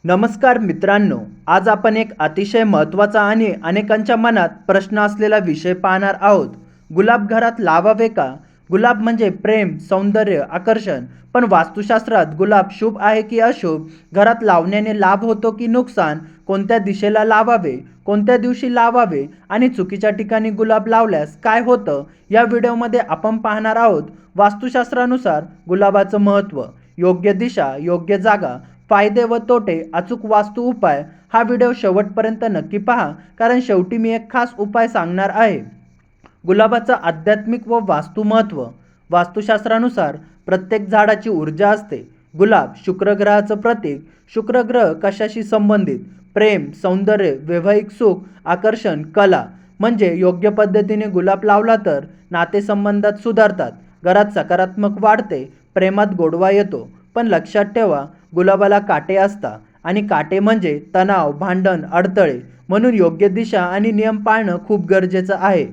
नमस्कार मित्रांनो, आज आपण एक अतिशय महत्त्वाचा आणि अनेकांच्या मनात प्रश्न असलेला विषय पाहणार आहोत. गुलाब घरात लावावे का? गुलाब म्हणजे प्रेम, सौंदर्य, आकर्षण. पण वास्तुशास्त्रात गुलाब शुभ आहे की अशुभ? घरात लावण्याने लाभ होतो की नुकसान? कोणत्या दिशेला लावावे? कोणत्या दिवशी लावावे? आणि चुकीच्या ठिकाणी गुलाब लावल्यास काय होतं? या व्हिडिओमध्ये आपण पाहणार आहोत वास्तुशास्त्रानुसार गुलाबाचं महत्त्व, योग्य दिशा, योग्य जागा, फायदे व तोटे, अचूक वास्तू उपाय. हा व्हिडिओ शेवटपर्यंत नक्की पहा, कारण शेवटी मी एक खास उपाय सांगणार आहे. गुलाबाचं आध्यात्मिक व वास्तू महत्त्व. वास्तुशास्त्रानुसार प्रत्येक झाडाची ऊर्जा असते. गुलाब शुक्र ग्रहाचं प्रतीक. शुक्र ग्रह कशाशी संबंधित? प्रेम, सौंदर्य, वैवाहिक सुख, आकर्षण, कला. म्हणजे योग्य पद्धतीने गुलाब लावला तर नातेसंबंधात सुधारतात, घरात सकारात्मक वाढते, प्रेमात गोडवा येतो. पण लक्षात ठेवा, गुलाबाला काटे असतात आणि काटे म्हणजे तणाव, भांडण, अडथळे. म्हणून योग्य दिशा आणि नियम पाळणं खूप गरजेचं आहे.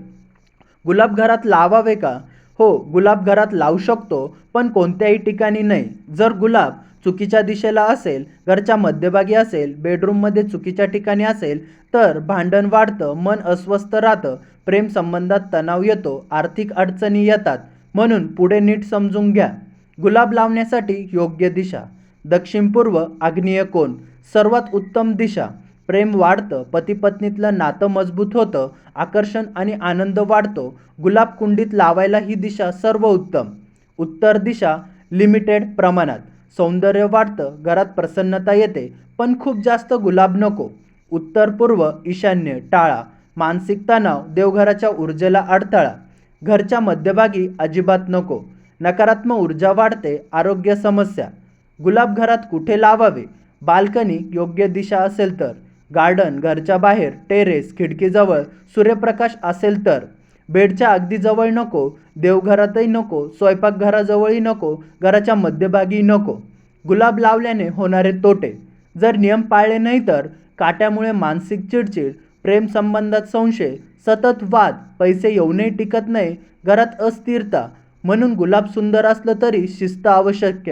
गुलाब घरात लावावे का? हो, गुलाब घरात लावू शकतो, पण कोणत्याही ठिकाणी नाही. जर गुलाब चुकीच्या दिशेला असेल, घरच्या मध्यभागी असेल, बेडरूममध्ये चुकीच्या ठिकाणी असेल, तर भांडण वाढतं, मन अस्वस्थ राहतं, प्रेम संबंधात तणाव येतो, आर्थिक अडचणी येतात. म्हणून पुढे नीट समजून घ्या. गुलाब लावण्यासाठी योग्य दिशा. दक्षिण पूर्व, आग्नेय कोण. सर्वात उत्तम दिशा. प्रेम वाढतं, पती पत्नीतलं नातं मजबूत होतं, आकर्षण आणि आनंद वाढतो. गुलाब कुंडीत लावायला ही दिशा सर्वोत्तम. उत्तर दिशा, लिमिटेड प्रमाणात. सौंदर्य वाढतं, घरात प्रसन्नता येते, पण खूप जास्त गुलाब नको. उत्तर पूर्व, ईशान्य टाळा. मानसिक तणाव, देवघराच्या ऊर्जेला अडथळा. घरच्या मध्यभागी अजिबात नको. नकारात्मक ऊर्जा वाढते, आरोग्य समस्या. गुलाब घरात कुठे लावावे? बाल्कनी योग्य दिशा असेल तर. गार्डन, घरच्या बाहेर, टेरेस, खिडकीजवळ सूर्यप्रकाश असेल तर. बेडच्या अगदी जवळ नको, देवघरातही नको, स्वयंपाकघराजवळही नको, घराच्या मध्यभागी नको. गुलाब लावल्याने होणारे तोटे. जर नियम पाळले नाही तर काट्यामुळे मानसिक चिडचिड, प्रेम संबंधात संशय, सतत वाद, पैसे येऊनही टिकत नाही, घरात अस्थिरता. म्हणून गुलाब सुंदर असलं तरी शिस्त आवश्यक.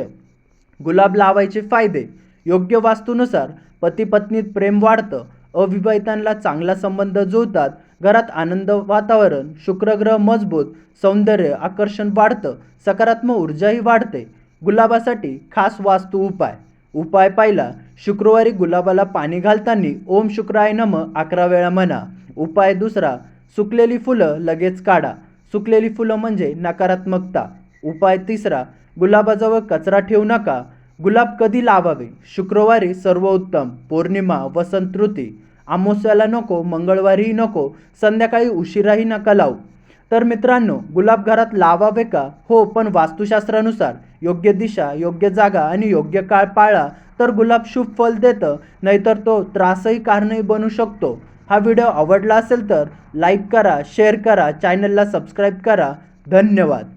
गुलाब लावायचे फायदे. योग्य वास्तूनुसार पती पत्नीत प्रेम वाढतं, अविवाहितांना चांगला संबंध जुळतात, घरात आनंद वातावरण, शुक्रग्रह मजबूत, सौंदर्य, आकर्षण वाढतं, सकारात्मक ऊर्जाही वाढते. गुलाबासाठी खास वास्तू उपाय. उपाय पहिला, शुक्रवारी गुलाबाला पाणी घालताना ओम शुक्राय नमः 11 वेळा म्हणा. उपाय दुसरा, सुकलेली फुलं लगेच काढा. सुकलेली फुलं म्हणजे नकारात्मकता. उपाय तिसरा, गुलाबाजवळ कचरा ठेवू नका. गुलाब कधी लावावे? शुक्रवारी सर्वोत्तम, पौर्णिमा, वसंत ऋतू. अमावस्याला नको, मंगळवारीही नको, संध्याकाळी उशिराही नका लावू. तर मित्रांनो, गुलाब घरात लावावे का? हो, पण वास्तुशास्त्रानुसार. योग्य दिशा, योग्य जागा आणि योग्य काळ पाळला तर गुलाब शुभ फल देतं, नाहीतर तो त्रासही कारणही बनू शकतो. हा व्हिडिओ आवडला असेल तर लाईक करा, शेअर करा, चॅनलला सबस्क्राईब करा. धन्यवाद.